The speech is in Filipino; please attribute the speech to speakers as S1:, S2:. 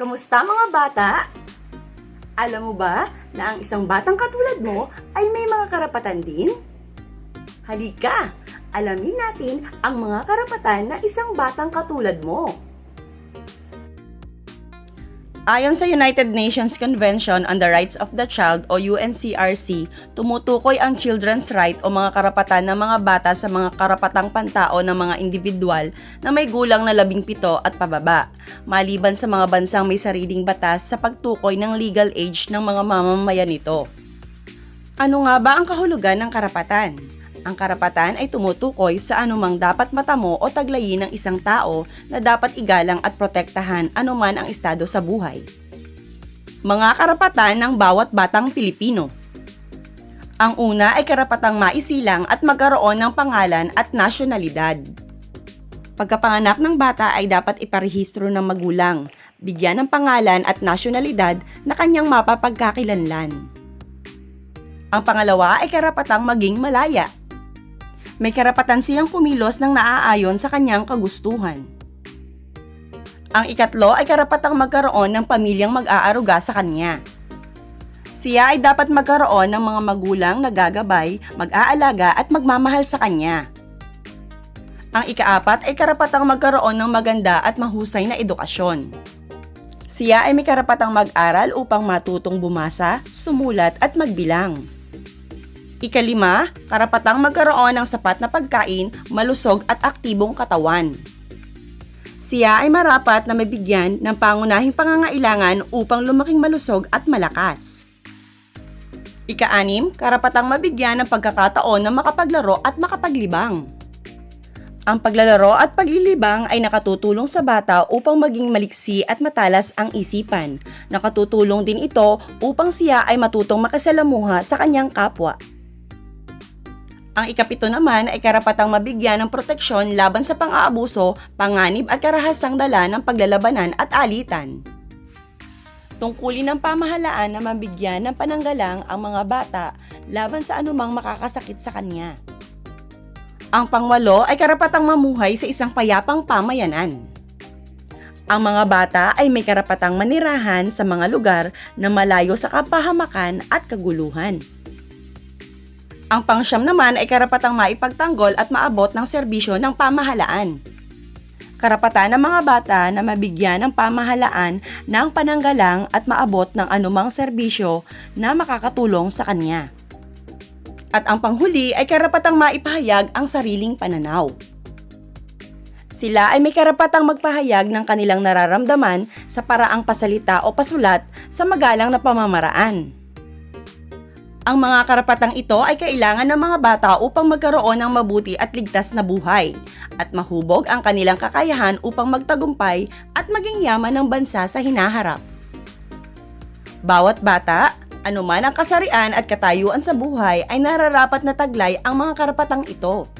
S1: Kamusta mga bata? Alam mo ba na ang isang batang katulad mo ay may mga karapatan din? Halika, alamin natin ang mga karapatan ng isang batang katulad mo. Ayon sa United Nations Convention on the Rights of the Child o UNCRC, tumutukoy ang children's right o mga karapatan ng mga bata sa mga karapatang pantao ng mga individual na may gulang na 17 at pababa, maliban sa mga bansang may sariling batas sa pagtukoy ng legal age ng mga mamamayan nito. Ano nga ba ang kahulugan ng karapatan? Ang karapatan ay tumutukoy sa anumang dapat matamo o taglayin ng isang tao na dapat igalang at protektahan anuman ang estado sa buhay. Mga karapatan ng bawat batang Pilipino. Ang una ay karapatang maisilang at magkaroon ng pangalan at nasyonalidad. Pagkapanganak ng bata ay dapat iparehistro ng magulang, bigyan ng pangalan at nasyonalidad na kanyang mapapagkakilanlan. Ang pangalawa ay karapatang maging malaya. May karapatan siyang kumilos ng naaayon sa kanyang kagustuhan. Ang ikatlo ay karapatang magkaroon ng pamilyang mag-aaruga sa kanya. Siya ay dapat magkaroon ng mga magulang na gagabay, mag-aalaga at magmamahal sa kanya. Ang ikaapat ay karapatang magkaroon ng maganda at mahusay na edukasyon. Siya ay may karapatang mag-aral upang matutong bumasa, sumulat at magbilang. Ikalima, karapatang magkaroon ng sapat na pagkain, malusog at aktibong katawan. Siya ay marapat na mabigyan ng pangunahing pangangailangan upang lumaking malusog at malakas. Ika-anim, karapatang mabigyan ng pagkakataon na makapaglaro at makapaglibang. Ang paglalaro at paglilibang ay nakatutulong sa bata upang maging maliksi at matalas ang isipan. Nakatutulong din ito upang siya ay matutong makisalamuha sa kanyang kapwa. Ang ikapito naman ay karapatang mabigyan ng proteksyon laban sa pang-aabuso, panganib at karahasang dala ng paglalabanan at alitan. Tungkulin ng pamahalaan na mabigyan ng pananggalang ang mga bata laban sa anumang makakasakit sa kanya. Ang pangwalo ay karapatang mamuhay sa isang payapang pamayanan. Ang mga bata ay may karapatang manirahan sa mga lugar na malayo sa kapahamakan at kaguluhan. Ang pangsyam naman ay karapatang maipagtanggol at maabot ng serbisyo ng pamahalaan. Karapatan ng mga bata na mabigyan ng pamahalaan ng pananggalang at maabot ng anumang serbisyo na makakatulong sa kanya. At ang panghuli ay karapatang maipahayag ang sariling pananaw. Sila ay may karapatang magpahayag ng kanilang nararamdaman sa paraang pasalita o pasulat sa magalang na pamamaraan. Ang mga karapatang ito ay kailangan ng mga bata upang magkaroon ng mabuti at ligtas na buhay at mahubog ang kanilang kakayahan upang magtagumpay at maging yaman ng bansa sa hinaharap. Bawat bata, anuman ang kasarian at katayuan sa buhay ay nararapat na taglay ang mga karapatang ito.